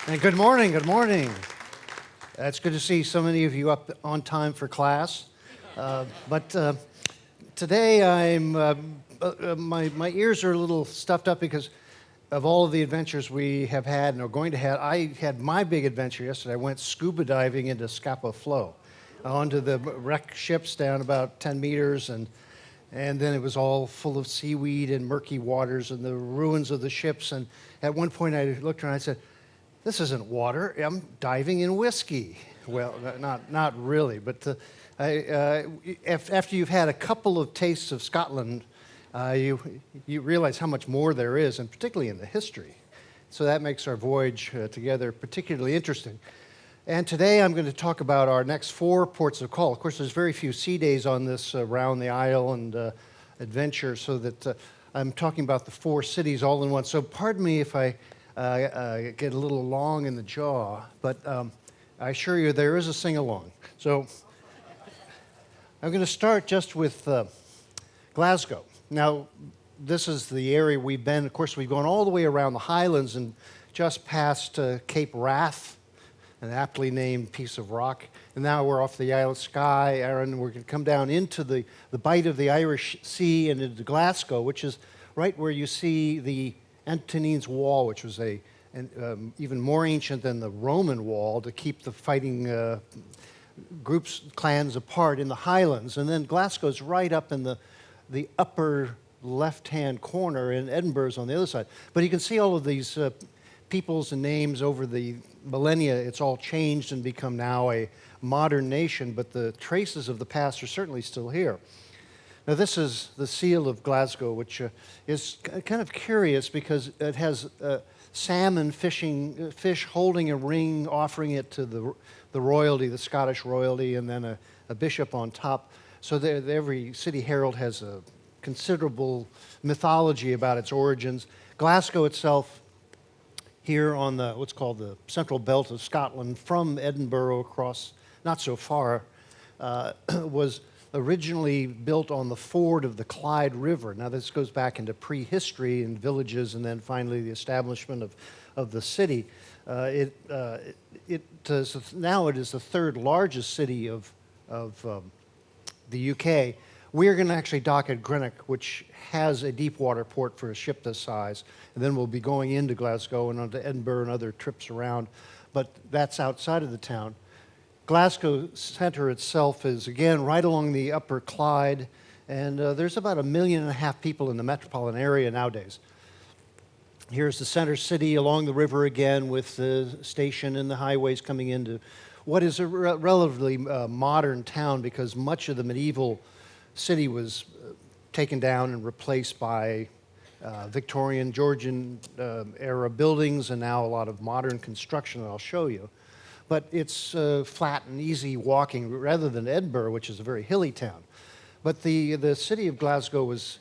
And good morning, good morning. It's good to see so many of you up on time for class. But today my ears are a little stuffed up because of all of the adventures we have had and are going to have. I had my big adventure yesterday. I went scuba diving into Scapa Flow onto the wrecked ships down about 10 meters and then it was all full of seaweed and murky waters and the ruins of the ships. And at one point I looked around and I said, "This isn't water. I'm diving in whiskey." Well, not really, but after you've had a couple of tastes of Scotland, you realize how much more there is, and particularly in the history. So that makes our voyage together particularly interesting. And today I'm going to talk about our next 4 ports of call. Of course, there's very few sea days on this round the island adventure, so that I'm talking about the 4 cities all in one. So pardon me if I get a little long in the jaw, but I assure you there is a sing-along. So I'm going to start just with Glasgow. Now, this is the area we've been. Of course, we've gone all the way around the highlands and just past Cape Wrath, an aptly named piece of rock. And now we're off the Isle of Skye, and we're going to come down into the bight of the Irish Sea and into Glasgow, which is right where you see the Antonines Wall, which was even more ancient than the Roman wall to keep the fighting groups, clans apart in the highlands. And then Glasgow's right up in the upper left-hand corner, and Edinburgh's on the other side. But you can see all of these peoples and names over the millennia. It's all changed and become now a modern nation, but the traces of the past are certainly still here. Now, this is the seal of Glasgow, which is kind of curious because it has salmon fish holding a ring, offering it to the royalty, the Scottish royalty, and then a bishop on top. So every city herald has a considerable mythology about its origins. Glasgow itself, here on what's called the central belt of Scotland, from Edinburgh across not so far, was originally built on the ford of the Clyde River. Now, this goes back into prehistory and villages, and then finally the establishment of the city. Now it is the 3rd largest city of the UK. We're going to actually dock at Greenock, which has a deep water port for a ship this size, and then we'll be going into Glasgow and onto Edinburgh and other trips around, but that's outside of the town. Glasgow Center itself is, again, right along the upper Clyde, and there's about 1.5 million people in the metropolitan area nowadays. Here's the center city along the river again, with the station and the highways coming into what is a relatively modern town, because much of the medieval city was taken down and replaced by Victorian, Georgian era buildings, and now a lot of modern construction that I'll show you. But it's flat and easy walking rather than Edinburgh, which is a very hilly town. But the city of Glasgow was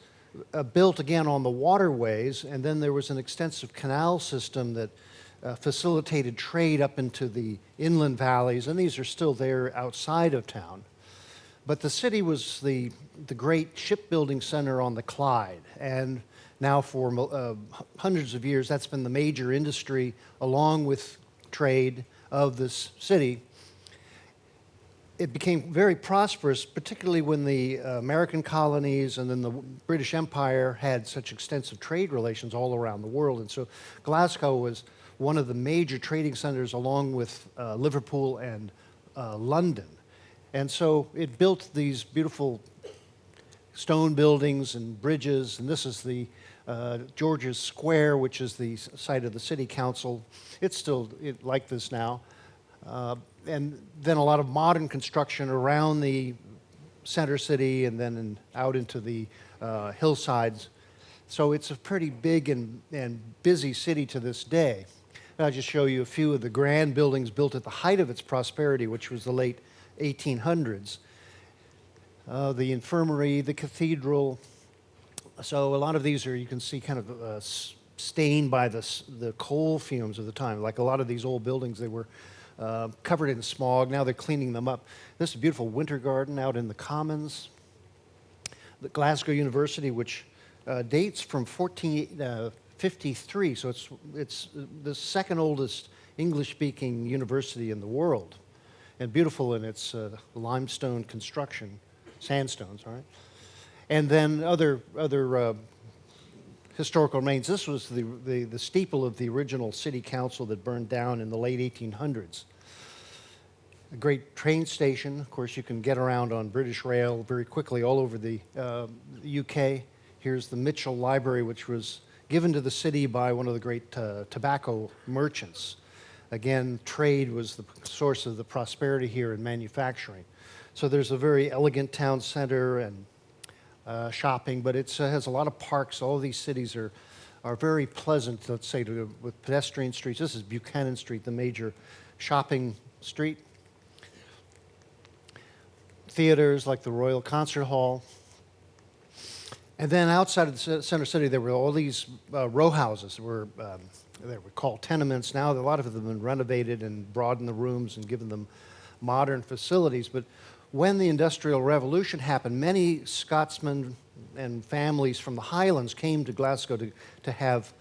built again on the waterways, and then there was an extensive canal system that facilitated trade up into the inland valleys, and these are still there outside of town. But the city was the great shipbuilding center on the Clyde, and now for hundreds of years that's been the major industry along with trade of this city. It became very prosperous, particularly when the American colonies and then the British Empire had such extensive trade relations all around the world. And so Glasgow was one of the major trading centers along with Liverpool and London. And so it built these beautiful stone buildings and bridges, and this is the George's Square, which is the site of the city council. It's still like this now. And then a lot of modern construction around the center city and then out into the hillsides. So it's a pretty big and busy city to this day. I'll just show you a few of the grand buildings built at the height of its prosperity, which was the late 1800s. The infirmary, the cathedral. So a lot of these are, you can see, kind of stained by the coal fumes of the time. Like a lot of these old buildings, they were covered in smog. Now they're cleaning them up. This is a beautiful winter garden out in the Commons. The Glasgow University, which dates from 1453, so it's the second oldest English-speaking university in the world, and beautiful in its limestone construction, sandstones, all right? And then other historical remains. This was the steeple of the original city council that burned down in the late 1800s. A great train station. Of course, you can get around on British Rail very quickly all over the UK. Here's the Mitchell Library, which was given to the city by one of the great tobacco merchants. Again, trade was the source of the prosperity here in manufacturing. So there's a very elegant town center and shopping, but it has a lot of parks. All of these cities are very pleasant, let's say, with pedestrian streets. This is Buchanan Street, the major shopping street. Theaters like the Royal Concert Hall. And then outside of the center city, there were all these row houses. They were called tenements. Now a lot of them have been renovated and broadened the rooms and given them modern facilities. But when the Industrial Revolution happened, many Scotsmen and families from the highlands came to Glasgow to have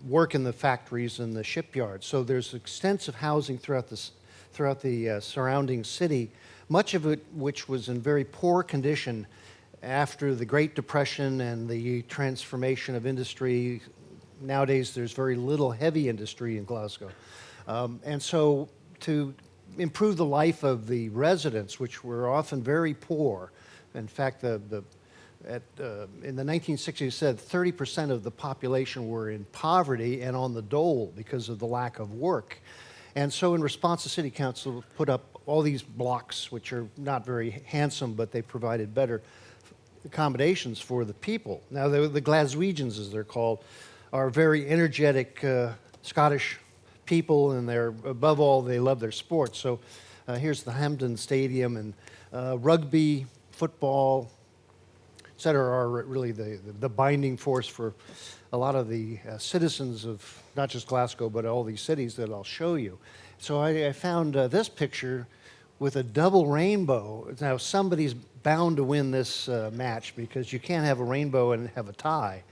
work in the factories and the shipyards. So there's extensive housing throughout the surrounding city, much of it which was in very poor condition after the Great Depression and the transformation of industry. Nowadays, there's very little heavy industry in Glasgow. And so to improve the life of the residents, which were often very poor, in fact, in the 1960s, it said 30% of the population were in poverty and on the dole because of the lack of work. And so in response, the city council put up all these blocks, which are not very handsome, but they provided better accommodations for the people. Now, the Glaswegians, as they're called, are very energetic Scottish people, and above all, they love their sports. So here's the Hampden Stadium, and rugby, football, et cetera, are really the binding force for a lot of the citizens of not just Glasgow, but all these cities that I'll show you. So I found this picture with a double rainbow. Now, somebody's bound to win this match, because you can't have a rainbow and have a tie.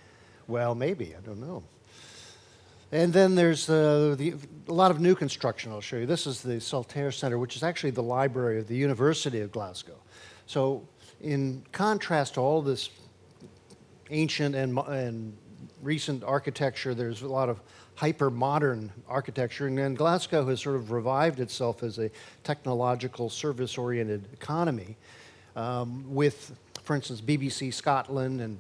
Well, maybe, I don't know. And then there's a lot of new construction I'll show you. This is the Saltaire Centre, which is actually the library of the University of Glasgow. So in contrast to all this ancient and recent architecture, there's a lot of hyper-modern architecture, and then Glasgow has sort of revived itself as a technological, service-oriented economy with, for instance, BBC Scotland and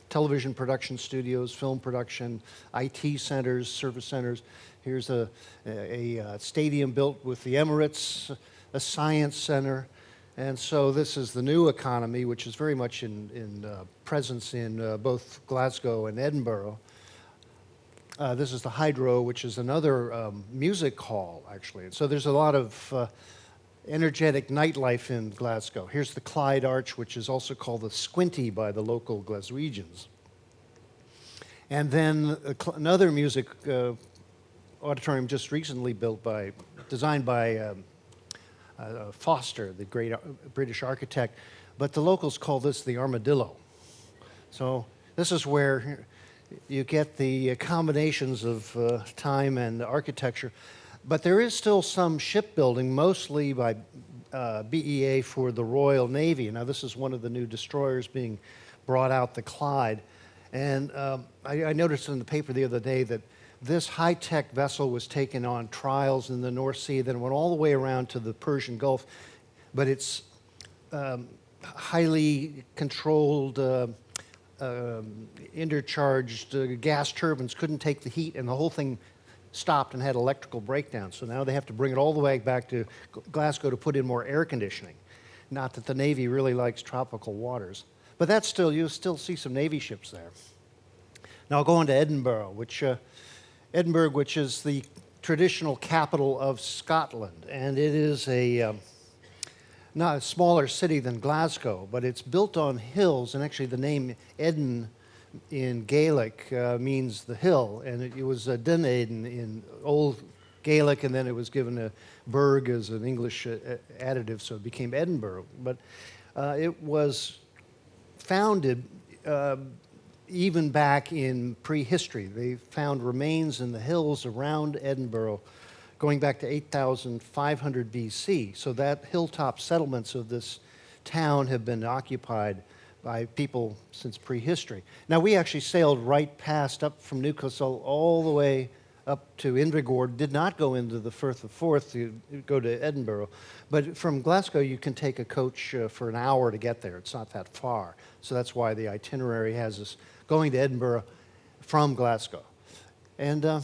television production studios, film production, IT centers, service centers. Here's a stadium built with the Emirates, a science center. And so this is the new economy, which is very much in presence in both Glasgow and Edinburgh. This is the Hydro, which is another music hall, actually. And so there's a lot of energetic nightlife in Glasgow. Here's the Clyde Arch, which is also called the Squinty by the local Glaswegians. And then another music auditorium just recently designed by Foster, the great British architect. But the locals call this the Armadillo. So this is where you get the combinations of time and architecture. But there is still some shipbuilding, mostly by BEA for the Royal Navy. Now, this is one of the new destroyers being brought out, the Clyde. And I noticed in the paper the other day that this high-tech vessel was taken on trials in the North Sea, then went all the way around to the Persian Gulf. But it's highly controlled, intercharged gas turbines couldn't take the heat, and the whole thing stopped and had electrical breakdown. So now they have to bring it all the way back to Glasgow to put in more air conditioning. Not that the Navy really likes tropical waters. But that's still, you'll still see some Navy ships there. Now I'll go on to Edinburgh, which is the traditional capital of Scotland. And it is not a smaller city than Glasgow, but it's built on hills, and actually the name Edin in Gaelic means the hill, and it was Dun Edin in Old Gaelic, and then it was given a burg as an English additive, so it became Edinburgh. But it was founded even back in prehistory. They found remains in the hills around Edinburgh going back to 8,500 BC. So that hilltop settlements of this town have been occupied by people since prehistory. Now, we actually sailed right past up from Newcastle all the way up to Invergord, did not go into the Firth of Forth to go to Edinburgh. But from Glasgow, you can take a coach for an hour to get there. It's not that far. So that's why the itinerary has us going to Edinburgh from Glasgow. And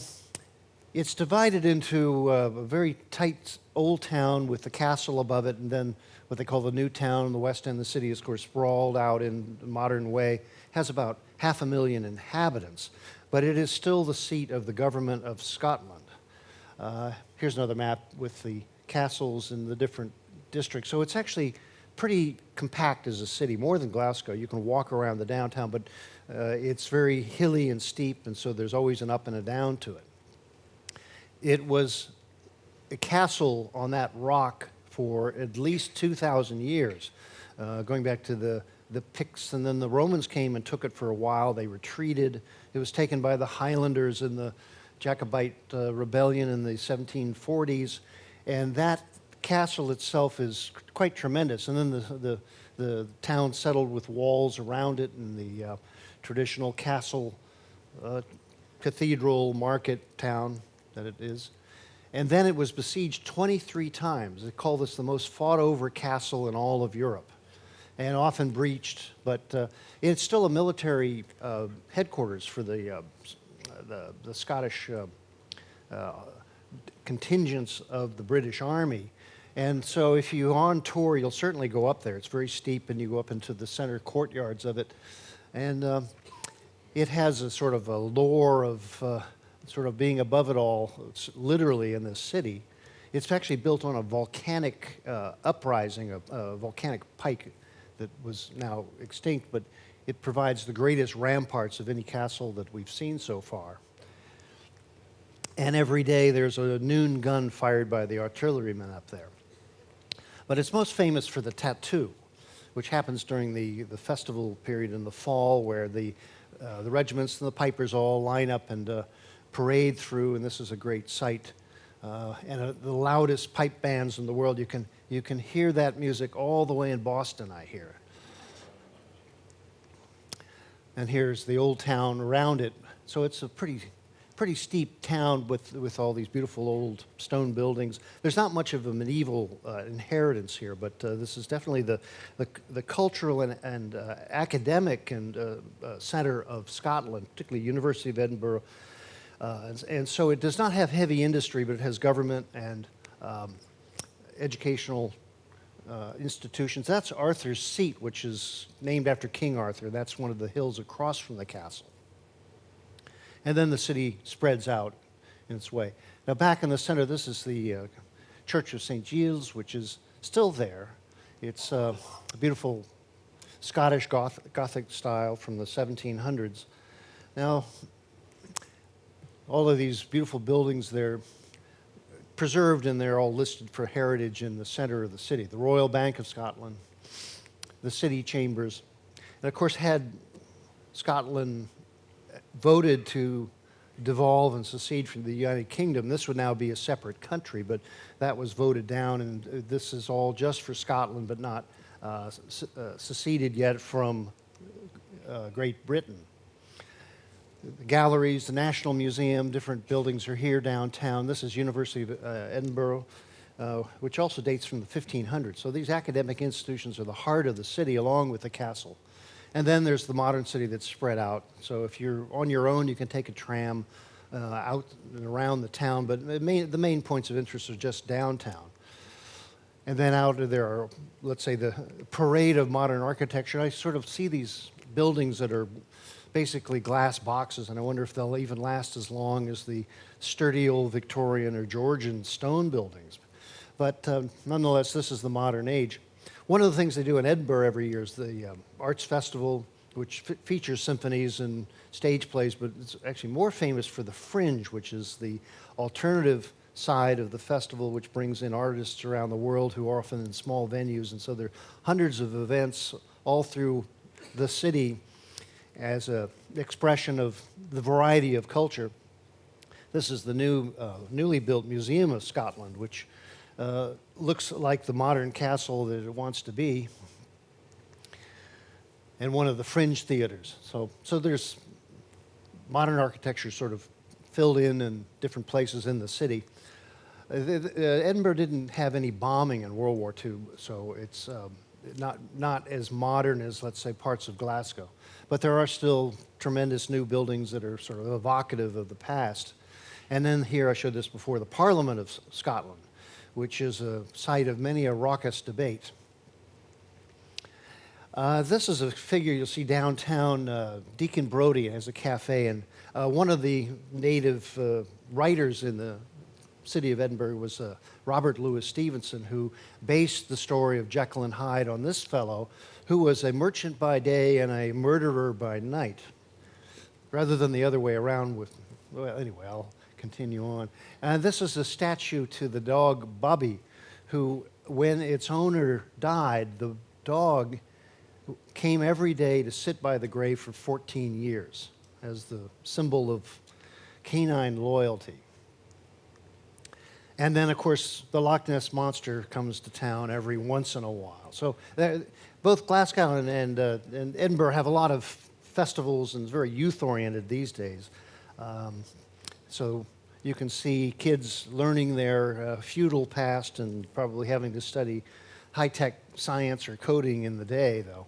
it's divided into a very tight old town with the castle above it, and then what they call the new town. The west end of the city is, of course, sprawled out in a modern way. Has about 500,000 inhabitants, but it is still the seat of the government of Scotland. Here's another map with the castles in the different districts. So it's actually pretty compact as a city, more than Glasgow. You can walk around the downtown, but it's very hilly and steep, and so there's always an up and a down to it. It was a castle on that rock for at least 2,000 years, going back to the Picts, and then the Romans came and took it for a while. They retreated. It was taken by the Highlanders in the Jacobite rebellion in the 1740s, and that castle itself is quite tremendous. And then the town settled with walls around it, and the traditional castle, cathedral, market town that it is. And then it was besieged 23 times. They call this the most fought-over castle in all of Europe, and often breached. But it's still a military headquarters for the Scottish contingents of the British Army. And so if you're on tour, you'll certainly go up there. It's very steep, and you go up into the center courtyards of it. And it has a sort of a lore of sort of being above it all, literally in this city. It's actually built on a volcanic uprising, a volcanic pike that was now extinct, but it provides the greatest ramparts of any castle that we've seen so far. And every day there's a noon gun fired by the artillerymen up there. But it's most famous for the tattoo, which happens during the festival period in the fall, where the regiments and the pipers all line up and parade through, and this is a great sight. And the loudest pipe bands in the world. You can hear that music all the way in Boston, I hear. And here's the old town around it. So it's a pretty steep town with all these beautiful old stone buildings. There's not much of a medieval inheritance here, but this is definitely the cultural and academic and center of Scotland, particularly University of Edinburgh. And so it does not have heavy industry, but it has government and educational institutions. That's Arthur's Seat, which is named after King Arthur. That's one of the hills across from the castle. And then the city spreads out in its way. Now back in the center, this is the Church of St. Giles, which is still there. It's a beautiful Scottish Gothic style from the 1700s. Now, all of these beautiful buildings, they're preserved and they're all listed for heritage in the center of the city. The Royal Bank of Scotland, the city chambers. And of course, had Scotland voted to devolve and secede from the United Kingdom, this would now be a separate country, but that was voted down, and this is all just for Scotland, but not seceded yet from Great Britain. The galleries, the National Museum, different buildings are here downtown. This is University of Edinburgh, which also dates from the 1500s. So these academic institutions are the heart of the city, along with the castle. And then there's the modern city that's spread out. So if you're on your own, you can take a tram out and around the town, but the main points of interest are just downtown. And then out there are, let's say, the parade of modern architecture. I sort of see these buildings that are basically glass boxes, and I wonder if they'll even last as long as the sturdy old Victorian or Georgian stone buildings. But nonetheless, this is the modern age. One of the things they do in Edinburgh every year is the Arts Festival, which features symphonies and stage plays, but it's actually more famous for the Fringe, which is the alternative side of the festival, which brings in artists around the world who are often in small venues. And so there are hundreds of events all through the city as an expression of the variety of culture. This is the newly built Museum of Scotland, which looks like the modern castle that it wants to be, and one of the fringe theaters. So there's modern architecture sort of filled in different places in the city. Edinburgh didn't have any bombing in World War II, so it's not as modern as, let's say, parts of Glasgow. But there are still tremendous new buildings that are sort of evocative of the past. And then here, I showed this before, the Parliament of Scotland, which is a site of many a raucous debate. This is a figure you'll see downtown. Deacon Brodie has a cafe, and one of the native writers in the city of Edinburgh was Robert Louis Stevenson, who based the story of Jekyll and Hyde on this fellow, who was a merchant by day and a murderer by night, rather than the other way around. Well, anyway, I'll continue on. This is a statue to the dog Bobby, who, when its owner died, the dog came every day to sit by the grave for 14 years as the symbol of canine loyalty. And then, of course, the Loch Ness Monster comes to town every once in a while. So both Glasgow and Edinburgh have a lot of festivals, and it's very youth-oriented these days. So you can see kids learning their feudal past and probably having to study high-tech science or coding in the day, though.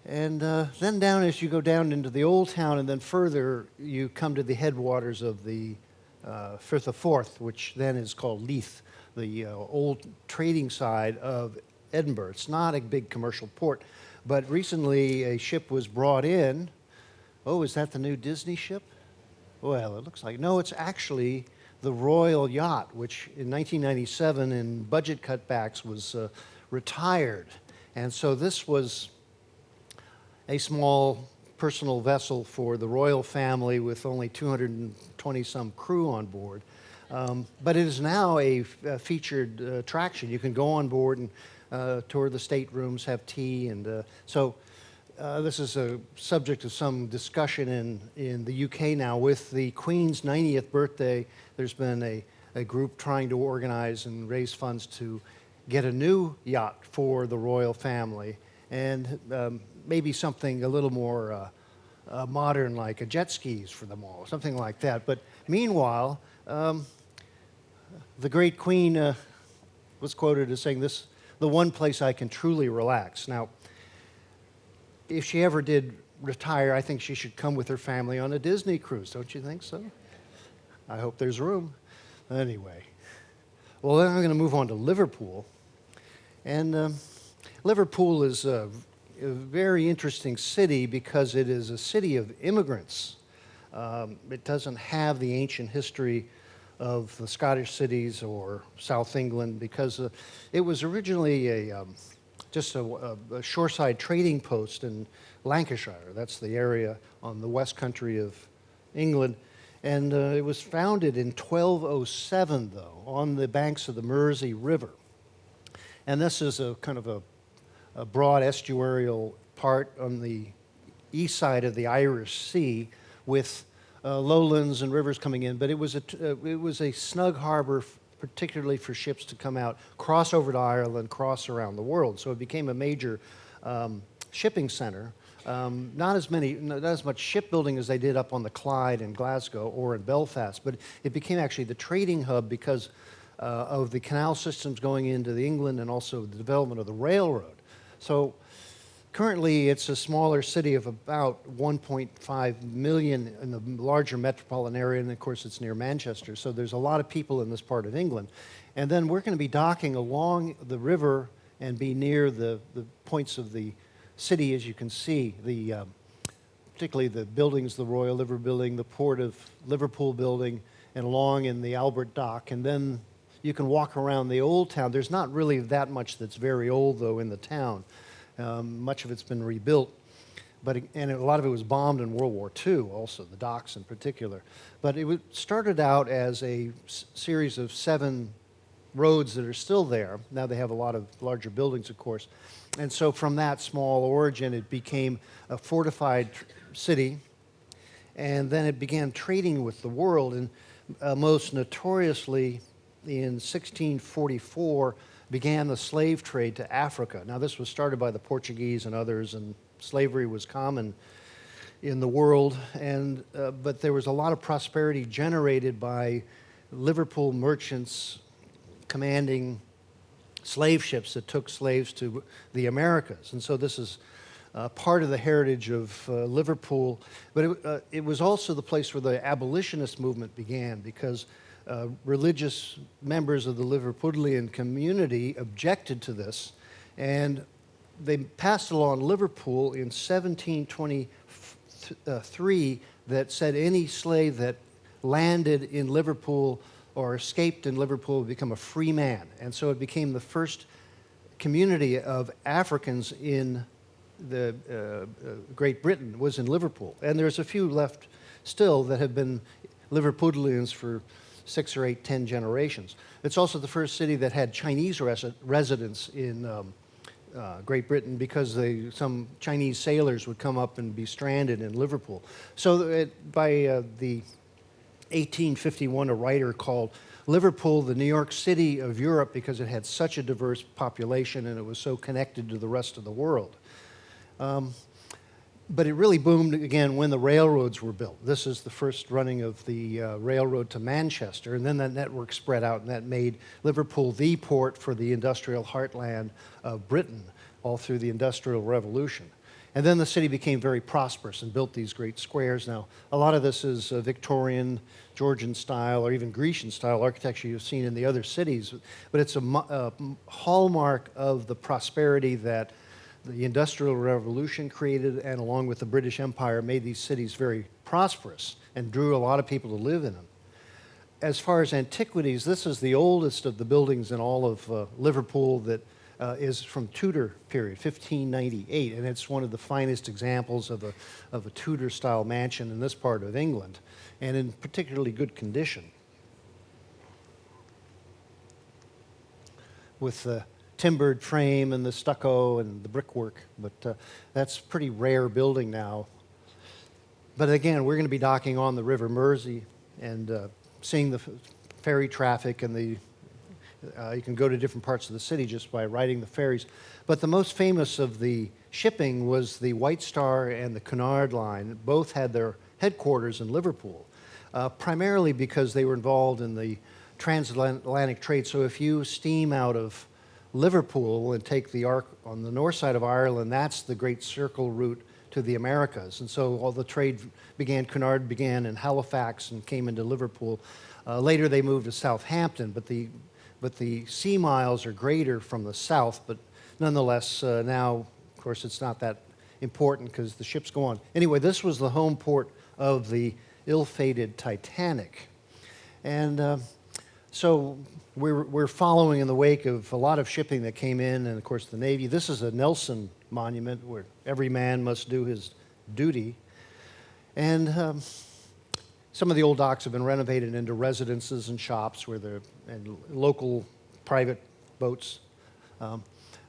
And then down, as you go down into the old town, and then further, you come to the headwaters of the Firth of Forth, which then is called Leith, the old trading side of Edinburgh. It's not a big commercial port, but recently a ship was brought in. Oh, is that the new Disney ship? Well, it looks like, no, it's actually the Royal Yacht, which in 1997 in budget cutbacks was retired. And so this was a small personal vessel for the royal family with only 220-some crew on board. But it is now a featured attraction. You can go on board and tour the staterooms, have tea, and so this is a subject of some discussion in the UK now. With the Queen's 90th birthday, there's been a group trying to organize and raise funds to get a new yacht for the royal family, and maybe something a little more modern, like a jet skis for them all, something like that. But meanwhile, the great Queen was quoted as saying, "This, the one place I can truly relax." Now, if she ever did retire, I think she should come with her family on a Disney cruise. Don't you think so? I hope there's room. Anyway, well, then I'm going to move on to Liverpool. And Liverpool is a very interesting city because it is a city of immigrants. It doesn't have the ancient history of the Scottish cities or South England, because it was originally just a shoreside trading post in Lancashire. That's the area on the west country of England. And it was founded in 1207, though, on the banks of the Mersey River. And this is a kind of a broad estuarial part on the east side of the Irish Sea, with lowlands and rivers coming in. But it was a snug harbor, particularly for ships to come out, cross over to Ireland, cross around the world. So it became a major shipping center. Not as much shipbuilding as they did up on the Clyde in Glasgow or in Belfast, but it became actually the trading hub because of the canal systems going into England, and also the development of the railroad. So currently it's a smaller city of about 1.5 million in the larger metropolitan area, and of course it's near Manchester, so there's a lot of people in this part of England. And then we're going to be docking along the river and be near the points of the city, as you can see, particularly the buildings, the Royal Liver Building, the Port of Liverpool Building, and along in the Albert Dock. And then you can walk around the old town. There's not really that much that's very old, though, in the town. Much of it's been rebuilt, and a lot of it was bombed in World War II also, the docks in particular. But it started out as a series of 7 roads that are still there. Now they have a lot of larger buildings, of course. And so from that small origin, it became a fortified city. and then it began trading with the world, and most notoriously in 1644 began the slave trade to Africa. Now this was started by the Portuguese and others, and slavery was common in the world, and but there was a lot of prosperity generated by Liverpool merchants commanding slave ships that took slaves to the Americas. And so this is part of the heritage of Liverpool, but it was also the place where the abolitionist movement began, because religious members of the Liverpudlian community objected to this, and they passed a law in Liverpool in 1723 that said any slave that landed in Liverpool or escaped in Liverpool would become a free man. And so it became the first community of Africans in the Great Britain was in Liverpool. And there's a few left still that have been Liverpudlians for 6 or 8, 10 generations. It's also the first city that had Chinese residents in Great Britain, because some Chinese sailors would come up and be stranded in Liverpool. So by the 1851, a writer called Liverpool the New York City of Europe, because it had such a diverse population and it was so connected to the rest of the world. But it really boomed again when the railroads were built. This is the first running of the railroad to Manchester, and then that network spread out, and that made Liverpool the port for the industrial heartland of Britain all through the Industrial Revolution. And then the city became very prosperous and built these great squares. Now, a lot of this is Victorian, Georgian style, or even Grecian style architecture you've seen in the other cities, but it's a hallmark of the prosperity that the Industrial Revolution created, and along with the British Empire, made these cities very prosperous and drew a lot of people to live in them. As far as antiquities, this is the oldest of the buildings in all of Liverpool that is from Tudor period, 1598, and it's one of the finest examples of a Tudor-style mansion in this part of England, and in particularly good condition. With the timbered frame and the stucco and the brickwork, but that's a pretty rare building now. But again, we're going to be docking on the River Mersey and seeing the ferry traffic, and you can go to different parts of the city just by riding the ferries. But the most famous of the shipping was the White Star and the Cunard Line. Both had their headquarters in Liverpool, primarily because they were involved in the transatlantic trade. So if you steam out of Liverpool and take the arc on the north side of Ireland, that's the Great Circle route to the Americas. And so all the trade Cunard began in Halifax and came into Liverpool. Later they moved to Southampton, but the sea miles are greater from the south, but nonetheless now, of course, it's not that important because the ships go on. Anyway, this was the home port of the ill-fated Titanic. And so we're following in the wake of a lot of shipping that came in, and of course the Navy. This is a Nelson monument where every man must do his duty. And some of the old docks have been renovated into residences and shops and local private boats.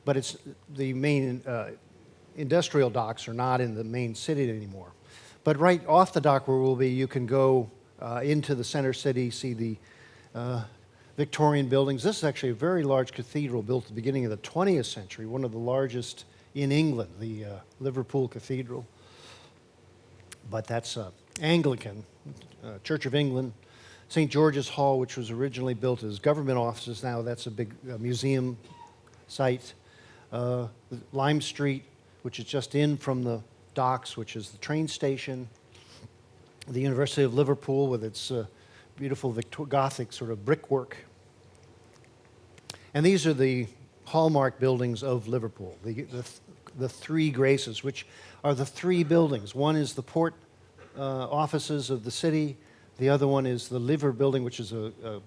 But it's the main industrial docks are not in the main city anymore. But right off the dock where we'll be, you can go into the center city, see the Victorian buildings. This is actually a very large cathedral built at the beginning of the 20th century, one of the largest in England, the Liverpool Cathedral. But that's Anglican, Church of England. St. George's Hall, which was originally built as government offices, now that's a big museum site. Lime Street, which is just in from the docks, which is the train station. The University of Liverpool with its beautiful Gothic sort of brickwork. And these are the hallmark buildings of Liverpool, the three graces, which are the three buildings. One is the port offices of the city. The other one is the Liver building, which is a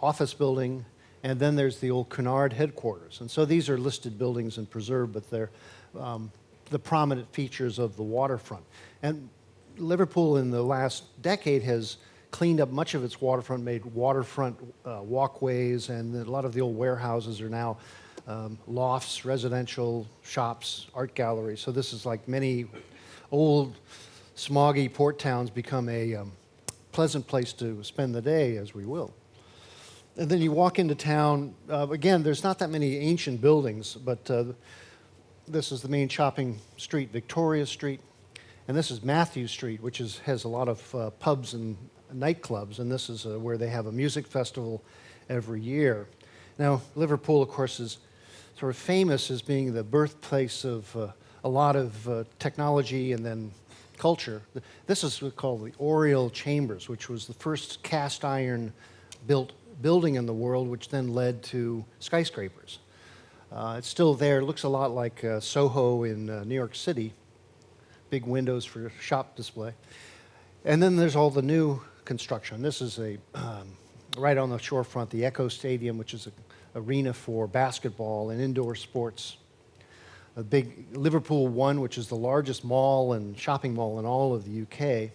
office building. And then there's the old Cunard headquarters. And so these are listed buildings and preserved, but they're the prominent features of the waterfront. And Liverpool in the last decade has cleaned up much of its waterfront, made waterfront walkways, and a lot of the old warehouses are now lofts, residential shops, art galleries. So this is like many old smoggy port towns become a pleasant place to spend the day, as we will. And then you walk into town. Again, there's not that many ancient buildings, but this is the main shopping street, Victoria Street. And this is Matthew Street, which has a lot of pubs and nightclubs. And this is where they have a music festival every year. Now, Liverpool, of course, is sort of famous as being the birthplace of a lot of technology and then culture. This is what's called the Oriel Chambers, which was the first cast iron built building in the world, which then led to skyscrapers. It's still there. It looks a lot like Soho in New York City. Big windows for shop display. And then there's all the new construction. This is right on the shorefront, the Echo Stadium, which is an arena for basketball and indoor sports. A big Liverpool One, which is the largest mall and shopping mall in all of the UK,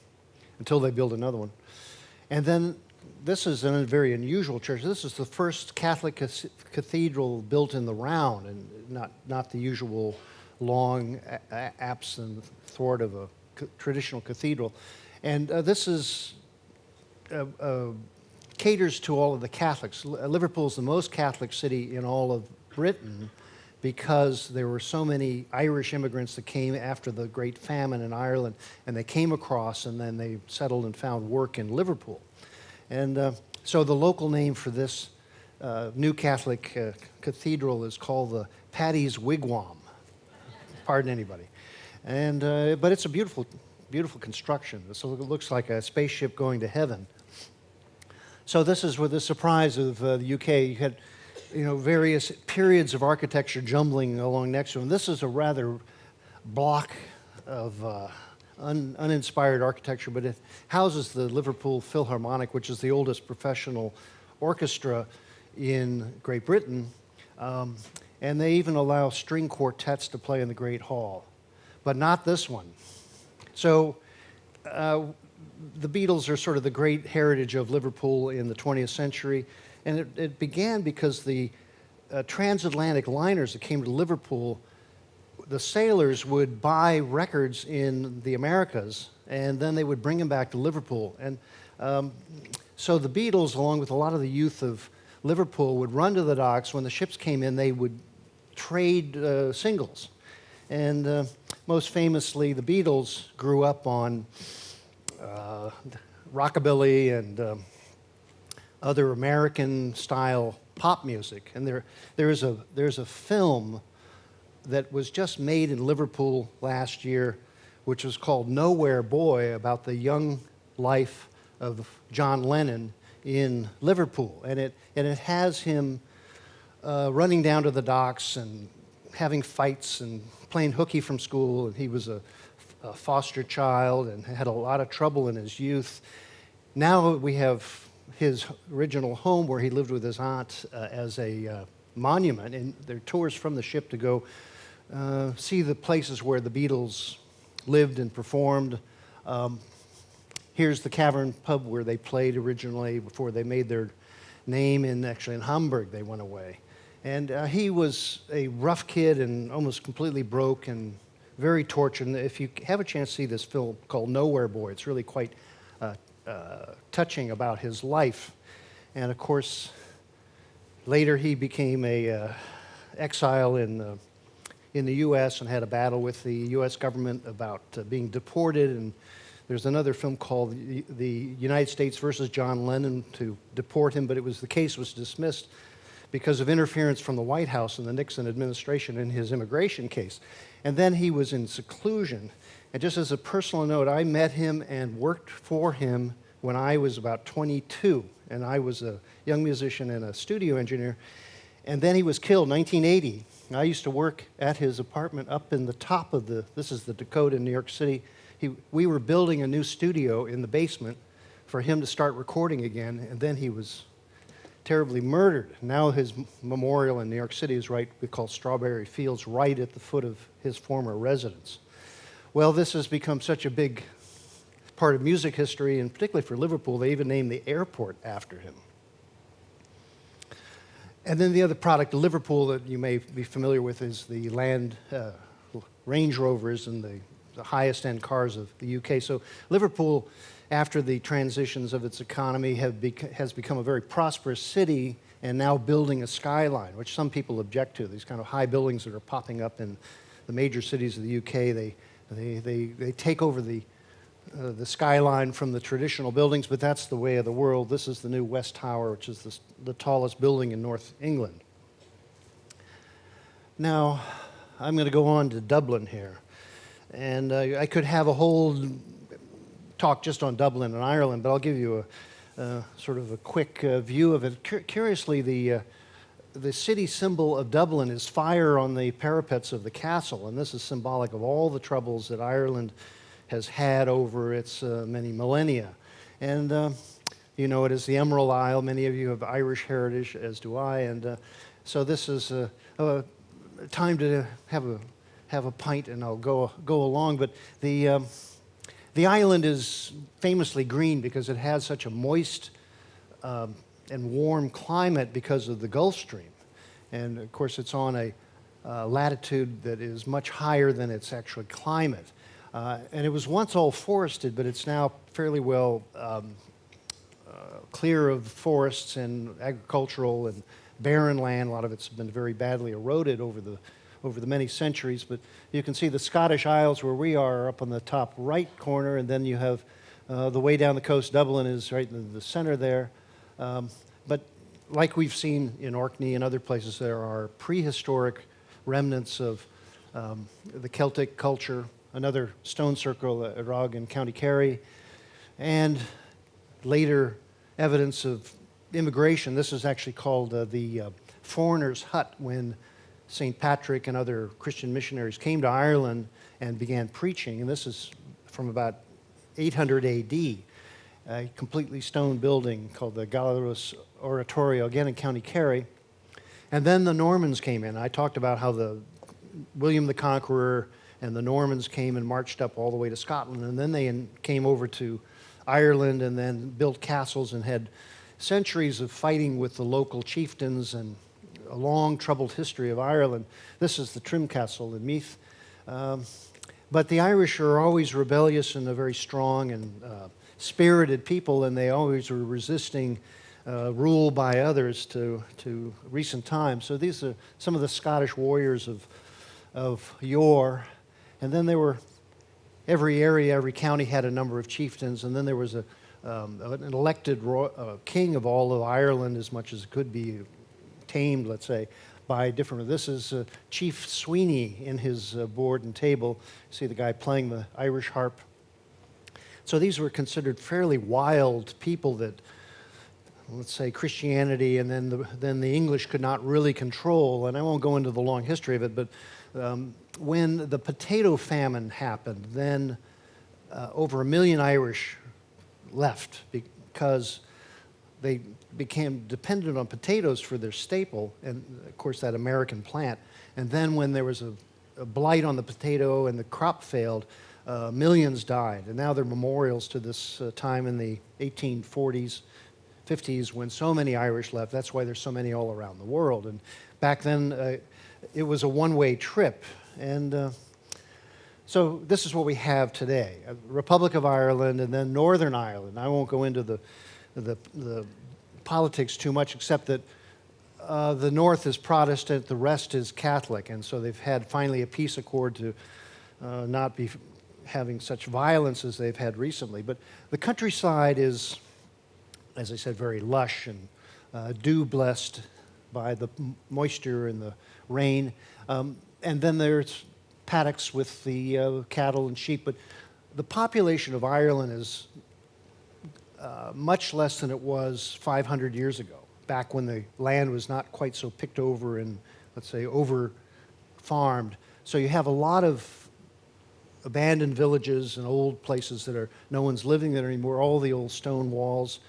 until they build another one. And then this is a very unusual church. This is the first Catholic cathedral built in the round, and not the usual long apse and thwart of a traditional cathedral. And this is caters to all of the Catholics. Liverpool is the most Catholic city in all of Britain because there were so many Irish immigrants that came after the Great Famine in Ireland, and they came across and then they settled and found work in Liverpool. And so the local name for this new Catholic cathedral is called the Paddy's Wigwam. Pardon anybody. And but it's a beautiful, beautiful construction. So it looks like a spaceship going to heaven. So this is with the surprise of the UK. You had, various periods of architecture jumbling along next to them. This is a rather block of uninspired architecture, but it houses the Liverpool Philharmonic, which is the oldest professional orchestra in Great Britain. And they even allow string quartets to play in the Great Hall, but not this one. So the Beatles are sort of the great heritage of Liverpool in the 20th century, and it began because the transatlantic liners that came to Liverpool, the sailors would buy records in the Americas, and then they would bring them back to Liverpool. And so the Beatles, along with a lot of the youth of Liverpool, would run to the docks. When the ships came in, they would trade singles. And most famously, the Beatles grew up on rockabilly and other American-style pop music. And there's a film that was just made in Liverpool last year, which was called Nowhere Boy, about the young life of John Lennon in Liverpool. And it has him running down to the docks and having fights and playing hooky from school. And he was a foster child and had a lot of trouble in his youth. Now we have his original home where he lived with his aunt as a monument, and there are tours from the ship to go see the places where the Beatles lived and performed. Here's the Cavern Pub where they played originally before they made their name. Actually in Hamburg they went away. And he was a rough kid and almost completely broke and very tortured. And if you have a chance to see this film called Nowhere Boy, it's really quite touching about his life. And of course, later he became a exile in the U.S. and had a battle with the U.S. government about being deported. And there's another film called the United States versus John Lennon to deport him, but the case was dismissed because of interference from the White House and the Nixon administration in his immigration case. And then he was in seclusion. And just as a personal note, I met him and worked for him when I was about 22, and I was a young musician and a studio engineer. And then he was killed in 1980. I used to work at his apartment up in the top of this is the Dakota in New York City. We were building a new studio in the basement for him to start recording again, and then he was terribly murdered. Now his memorial in New York City is we call Strawberry Fields, right at the foot of his former residence. Well, this has become such a big part of music history, and particularly for Liverpool, they even named the airport after him. And then the other product of Liverpool that you may be familiar with is the Range Rovers and the the highest end cars of the UK. So Liverpool, after the transitions of its economy, has become a very prosperous city, and now building a skyline, which some people object to. These kind of high buildings that are popping up in the major cities of the UK, they take over the skyline from the traditional buildings, but that's the way of the world. This is the new West Tower, which is the tallest building in North England. Now, I'm going to go on to Dublin here. And I could have a whole talk just on Dublin and Ireland, but I'll give you a sort of a quick view of it. Curiously, the city symbol of Dublin is fire on the parapets of the castle, and this is symbolic of all the troubles that Ireland has had over its many millennia. And you know it as the Emerald Isle. Many of you have Irish heritage, as do I, and so this is a time to have a pint, and I'll go along. But the island is famously green because it has such a moist and warm climate because of the Gulf Stream, and of course it's on a latitude that is much higher than its actual climate. And it was once all forested, but it's now fairly well clear of forests and agricultural and barren land. A lot of it's been very badly eroded over the many centuries. But you can see the Scottish Isles where we are up on the top right corner, and then you have the way down the coast. Dublin is right in the center there. But like we've seen in Orkney and other places, there are prehistoric remnants of the Celtic culture. Another stone circle at Rog in County Kerry, and later evidence of immigration. This is actually called the foreigner's hut, when St. Patrick and other Christian missionaries came to Ireland and began preaching, and this is from about 800 A.D., a completely stone building called the Gallerus Oratorio, again in County Kerry. And then the Normans came in. I talked about how William the Conqueror and the Normans came and marched up all the way to Scotland, and then they came over to Ireland and then built castles and had centuries of fighting with the local chieftains and a long troubled history of Ireland. This is the Trim Castle in Meath. But the Irish are always rebellious and a very strong and spirited people, and they always were resisting rule by others to recent times. So these are some of the Scottish warriors of yore. And then there were, every area, every county had a number of chieftains, and then there was an elected king of all of Ireland, as much as it could be tamed, let's say, by different. This is Chief Sweeney in his board and table. See the guy playing the Irish harp. So these were considered fairly wild people that, let's say, Christianity and then the English could not really control. And I won't go into the long history of it, but when the potato famine happened, then over 1 million Irish left because they became dependent on potatoes for their staple, and of course that American plant. And then when there was a blight on the potato and the crop failed, millions died. And now there are memorials to this time in the 1840s, 50s, when so many Irish left. That's why there's so many all around the world. And back then, it was a one-way trip. And so this is what we have today: a Republic of Ireland and then Northern Ireland. I won't go into the politics too much, except that the North is Protestant, the rest is Catholic, and so they've had finally a peace accord to not be having such violence as they've had recently. But the countryside is, as I said, very lush and dew-blessed by the moisture and the rain. And then there's paddocks with the cattle and sheep. But the population of Ireland is much less than it was 500 years ago, back when the land was not quite so picked over and, let's say, over-farmed. So you have a lot of abandoned villages and old places that no one's living there anymore, all the old stone walls.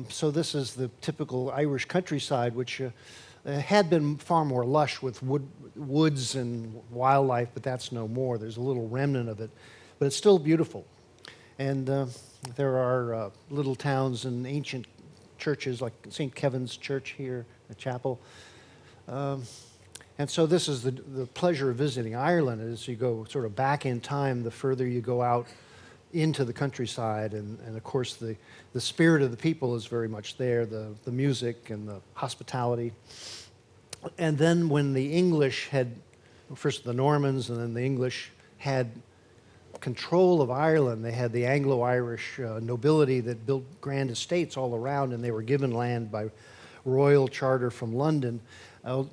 So this is the typical Irish countryside, which had been far more lush with woods and wildlife, but that's no more. There's a little remnant of it, but it's still beautiful. And there are little towns and ancient churches like St. Kevin's Church here, a chapel. And And so this is the pleasure of visiting Ireland, as you go sort of back in time, the further you go out into the countryside, and of course the spirit of the people is very much there, the music and the hospitality. And then when the English had, first the Normans and then the English had control of Ireland, they had the Anglo-Irish nobility that built grand estates all around, and they were given land by royal charter from London.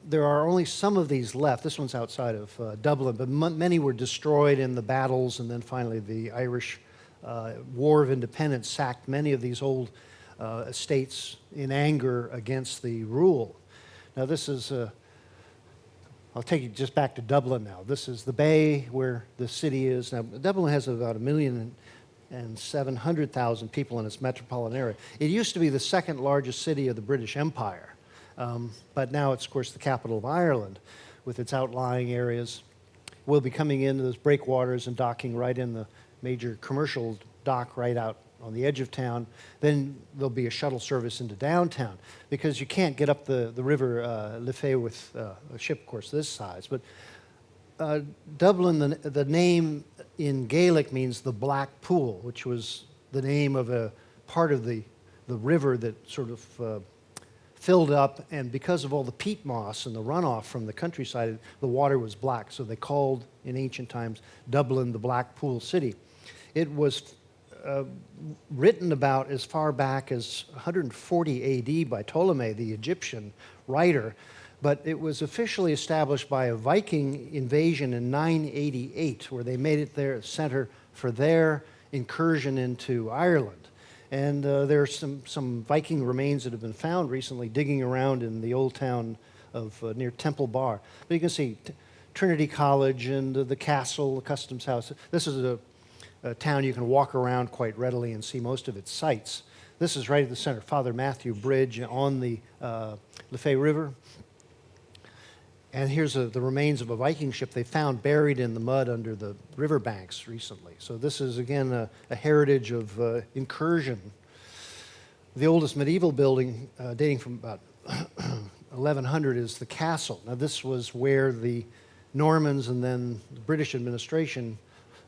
There are only some of these left. This one's outside of Dublin, but many were destroyed in the battles, and then finally the Irish War of Independence sacked many of these old estates in anger against the rule. Now this is, I'll take you just back to Dublin now. This is the bay where the city is. Now Dublin has about 1,700,000 people in its metropolitan area. It used to be the second largest city of the British Empire. But now it's, of course, the capital of Ireland with its outlying areas. We'll be coming into those breakwaters and docking right in the major commercial dock right out on the edge of town. Then there'll be a shuttle service into downtown because you can't get up the river Liffey with a ship, of course, this size. But Dublin, the name in Gaelic means the Black Pool, which was the name of a part of the river that sort of filled up, and because of all the peat moss and the runoff from the countryside, the water was black. So they called, in ancient times, Dublin the Black Pool City. It was written about as far back as 140 A.D. by Ptolemy, the Egyptian writer, but it was officially established by a Viking invasion in 988, where they made it their center for their incursion into Ireland. And there are some Viking remains that have been found recently digging around in the old town of near Temple Bar. But you can see Trinity College and the castle, the customs house. This is a town you can walk around quite readily and see most of its sights. This is right at the center, Father Matthew Bridge on the Liffey River. And here's the remains of a Viking ship they found buried in the mud under the riverbanks recently. So this is, again, a heritage of incursion. The oldest medieval building, dating from about 1100, is the castle. Now this was where the Normans and then the British administration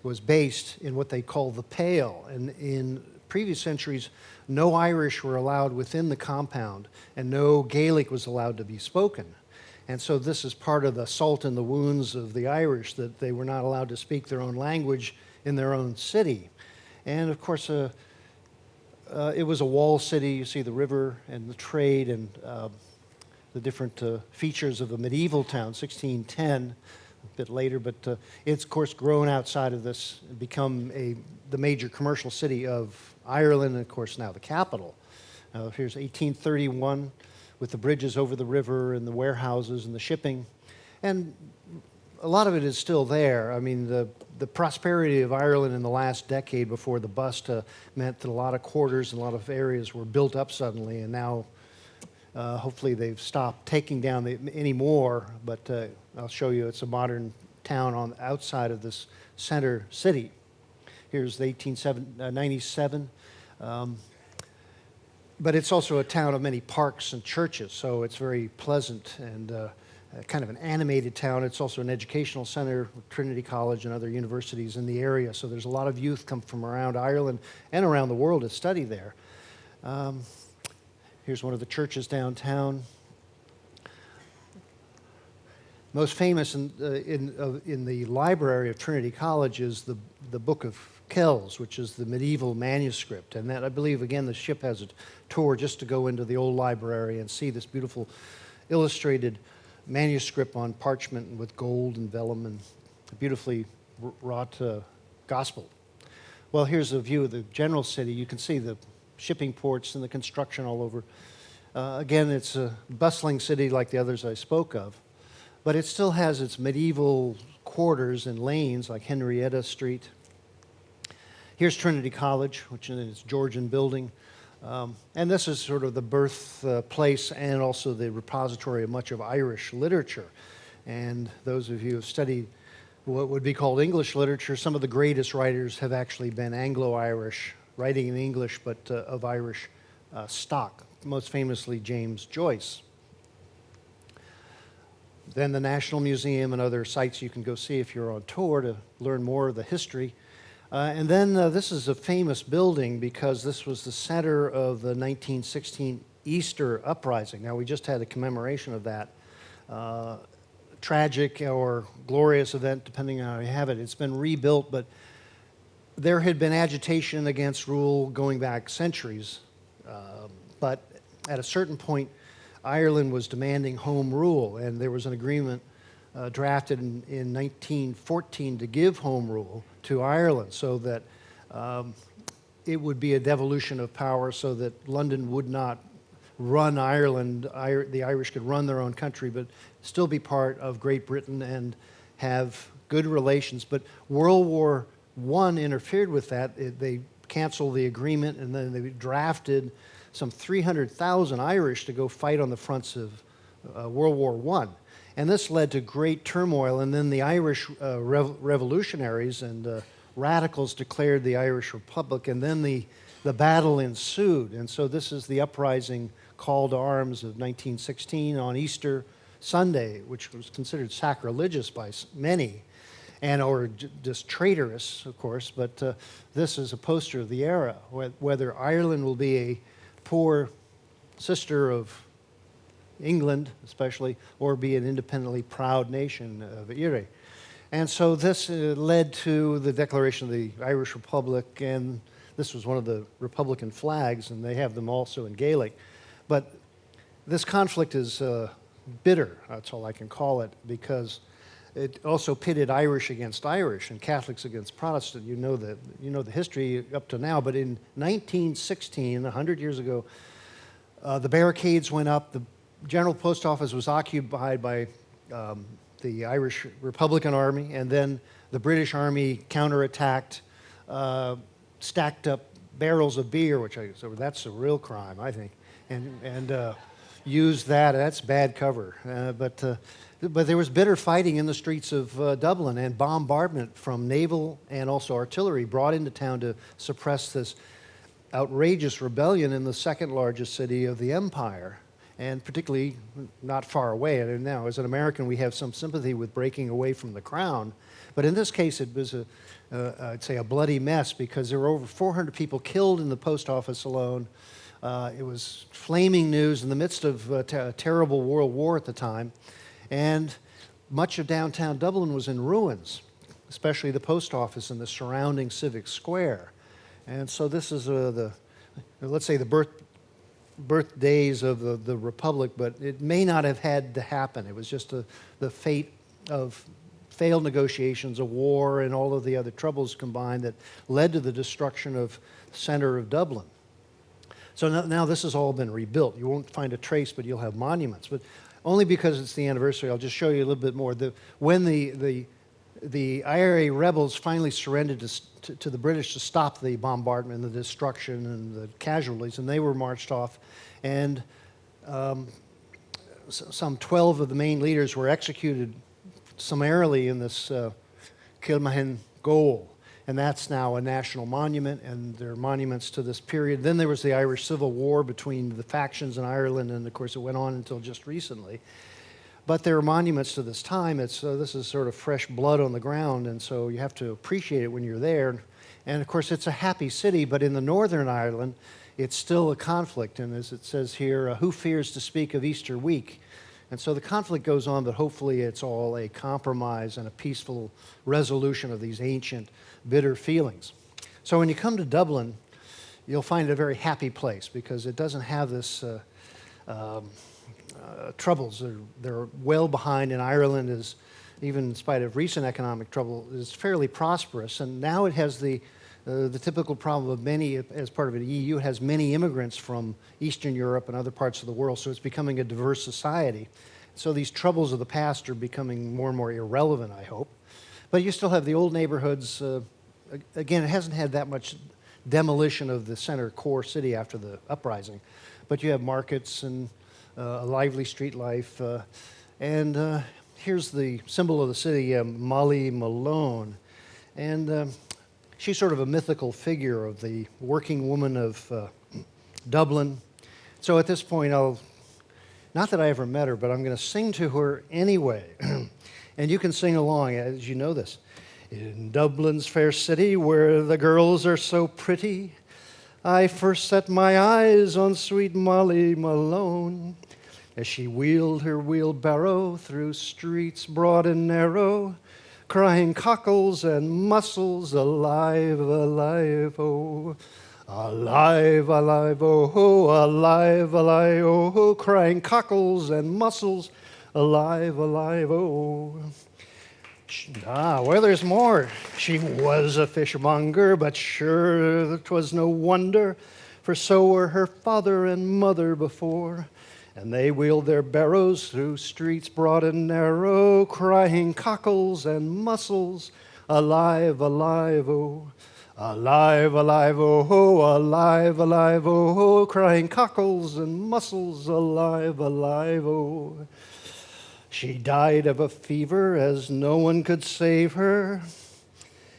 was based in what they call the Pale. And in previous centuries, no Irish were allowed within the compound, and no Gaelic was allowed to be spoken. And so this is part of the salt in the wounds of the Irish, that they were not allowed to speak their own language in their own city. And of course, it was a wall city. You see the river and the trade and the different features of a medieval town, 1610, a bit later. But it's, of course, grown outside of this and become the major commercial city of Ireland, and, of course, now the capital. Here's 1831. With the bridges over the river and the warehouses and the shipping. And a lot of it is still there. I mean, the prosperity of Ireland in the last decade before the bust meant that a lot of quarters and a lot of areas were built up suddenly, and now hopefully they've stopped taking down any more, but I'll show you it's a modern town on the outside of this center city. Here's the 1897. But it's also a town of many parks and churches, so it's very pleasant and kind of an animated town. It's also an educational center with Trinity College and other universities in the area, so there's a lot of youth come from around Ireland and around the world to study there. Here's one of the churches downtown. Most famous in the library of Trinity College is the Book of Kells, which is the medieval manuscript. And that, I believe, again, the ship has a tour just to go into the old library and see this beautiful illustrated manuscript on parchment with gold and vellum and beautifully wrought gospel. Well, here's a view of the general city. You can see the shipping ports and the construction all over. Again, it's a bustling city like the others I spoke of, but it still has its medieval quarters and lanes like Henrietta Street. Here's Trinity College, which is its Georgian building. And this is sort of the birthplace and also the repository of much of Irish literature. And those of you who have studied what would be called English literature, some of the greatest writers have actually been Anglo-Irish, writing in English, but of Irish stock, most famously James Joyce. then the National Museum and other sites you can go see if you're on tour to learn more of the history. And then this is a famous building because this was the center of the 1916 Easter uprising. Now, we just had a commemoration of that. Tragic or glorious event, depending on how you have it. It's been rebuilt, but there had been agitation against rule going back centuries. But at a certain point, Ireland was demanding home rule, and there was an agreement drafted in 1914 to give home rule to Ireland so that it would be a devolution of power so that London would not run Ireland, the Irish could run their own country, but still be part of Great Britain and have good relations. But World War I interfered with that. They canceled the agreement, and then they drafted some 300,000 Irish to go fight on the fronts of World War I. And this led to great turmoil, and then the Irish revolutionaries and radicals declared the Irish Republic, and then the battle ensued. And so this is the uprising call to arms of 1916 on Easter Sunday, which was considered sacrilegious by many, and or just traitorous, of course, but this is a poster of the era, whether Ireland will be a poor sister of England, especially, or be an independently proud nation of Eire. And so this led to the declaration of the Irish Republic, and this was one of the Republican flags, and they have them also in Gaelic. But this conflict is bitter, that's all I can call it, because it also pitted Irish against Irish and Catholics against Protestant. You know the history up to now, but in 1916, 100 years ago, the barricades went up, the General Post Office was occupied by the Irish Republican Army, and then the British Army counterattacked, stacked up barrels of beer, so that's a real crime, I think, and used that. That's bad cover. But there was bitter fighting in the streets of Dublin, and bombardment from naval and also artillery brought into town to suppress this outrageous rebellion in the second largest city of the empire, and particularly not far away. And now, as an American, we have some sympathy with breaking away from the crown, but in this case, it was I'd say a bloody mess, because there were over 400 people killed in the post office alone. It was flaming news in the midst of a terrible world war at the time, and much of downtown Dublin was in ruins, especially the post office and the surrounding civic square. And so this is let's say the birthdays of the Republic, but it may not have had to happen. It was just the fate of failed negotiations, a war, and all of the other troubles combined that led to the destruction of the center of Dublin. So now this has all been rebuilt. You won't find a trace, but you'll have monuments. But only because it's the anniversary, I'll just show you a little bit more. When the IRA rebels finally surrendered to the British to stop the bombardment, and the destruction, and the casualties, and they were marched off, and some 12 of the main leaders were executed summarily in this Kilmahen Goal. And that's now a national monument, and there are monuments to this period. Then there was the Irish Civil War between the factions in Ireland, and of course it went on until just recently. But there are monuments to this time. This is sort of fresh blood on the ground, and so you have to appreciate it when you're there. And of course it's a happy city, but in the Northern Ireland, it's still a conflict. And as it says here, who fears to speak of Easter week? And so the conflict goes on, but hopefully it's all a compromise and a peaceful resolution of these ancient, bitter feelings. So when you come to Dublin, you'll find it a very happy place, because it doesn't have this troubles. They're well behind, and Ireland is, even in spite of recent economic trouble, is fairly prosperous. And now it has the typical problem of many, as part of the EU, it has many immigrants from Eastern Europe and other parts of the world, so it's becoming a diverse society. So these troubles of the past are becoming more and more irrelevant, I hope. But you still have the old neighborhoods. Again, it hasn't had that much demolition of the center core city after the uprising, but you have markets and a lively street life. And here's the symbol of the city, Molly Malone. And she's sort of a mythical figure of the working woman of Dublin. So at this point, I'll Not that I ever met her, but I'm going to sing to her anyway. And you can sing along as you know this. In Dublin's fair city, where the girls are so pretty, I first set my eyes on sweet Molly Malone, as she wheeled her wheelbarrow through streets broad and narrow, crying cockles and mussels, alive, alive, oh. Alive, alive, oh, alive, alive, oh, crying cockles and mussels, alive, alive, oh. Well, there's more. She was a fishmonger, but sure 'twas no wonder, for so were her father and mother before, and they wheeled their barrows through streets broad and narrow, crying cockles and mussels, alive, alive, oh. Alive, alive, oh, alive, alive, oh, crying cockles and mussels, alive, alive, oh. She died of a fever as no one could save her,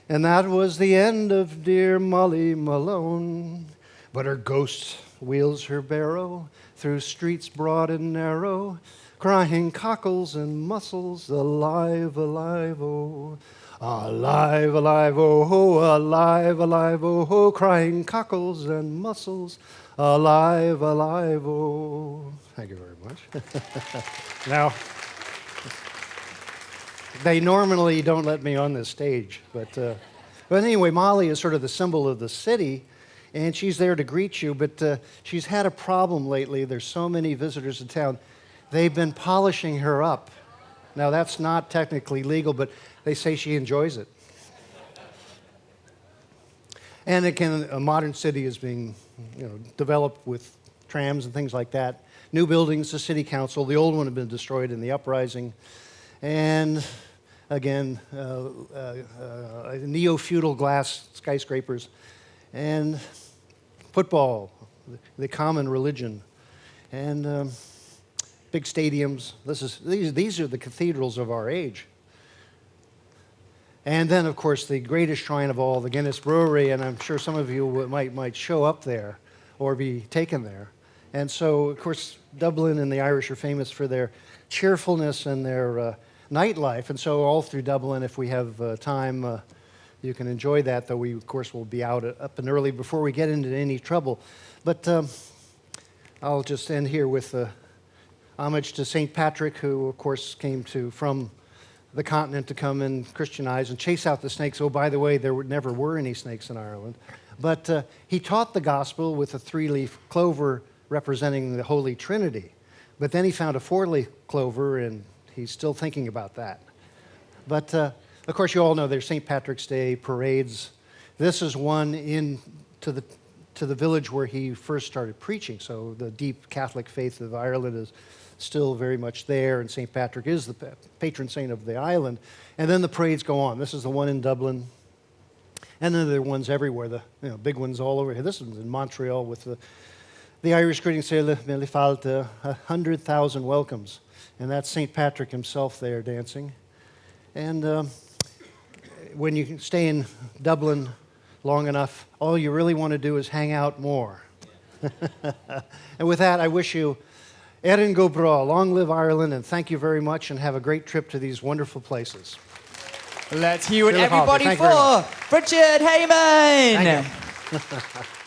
and that was the end of dear Molly Malone. But her ghost wheels her barrow through streets broad and narrow, crying cockles and mussels, alive, alive, oh. Alive, alive, oh, alive, alive, oh, crying cockles and mussels, alive, alive, oh. Thank you very much. Now, they normally don't let me on this stage, but anyway, Molly is sort of the symbol of the city, and she's there to greet you, but she's had a problem lately. There's so many visitors in town. They've been polishing her up. Now, that's not technically legal, but they say she enjoys it. And again, a modern city is being developed with trams and things like that. New buildings, the city council. The old one had been destroyed in the uprising. And again, neo-feudal glass skyscrapers. And football, the common religion. And big stadiums. These are the cathedrals of our age. And then, of course, the greatest shrine of all, the Guinness Brewery, and I'm sure some of you might show up there or be taken there. And so, of course, Dublin and the Irish are famous for their cheerfulness and their nightlife. And so all through Dublin, if we have time, you can enjoy that, though we, of course, will be out up and early before we get into any trouble. But I'll just end here with homage to St. Patrick, who, of course, came from the continent to come and Christianize and chase out the snakes. Oh, by the way, there never were any snakes in Ireland. But he taught the gospel with a 3-leaf clover representing the Holy Trinity. But then he found a 4-leaf clover, and he's still thinking about that. But, of course, you all know there's St. Patrick's Day parades. This is one to the village where he first started preaching. So the deep Catholic faith of Ireland is still very much there, and St. Patrick is the patron saint of the island. And then the parades go on. This is the one in Dublin, and then there are ones everywhere, the big ones all over here. This one's in Montreal with the Irish greeting, say, Le Falte, 100,000 welcomes. And that's St. Patrick himself there dancing. And when you stay in Dublin long enough, all you really want to do is hang out more. And with that, I wish you Erin go bra, long live Ireland, and thank you very much, and have a great trip to these wonderful places. Let's hear it, everybody, for Richard Heyman. Thank you.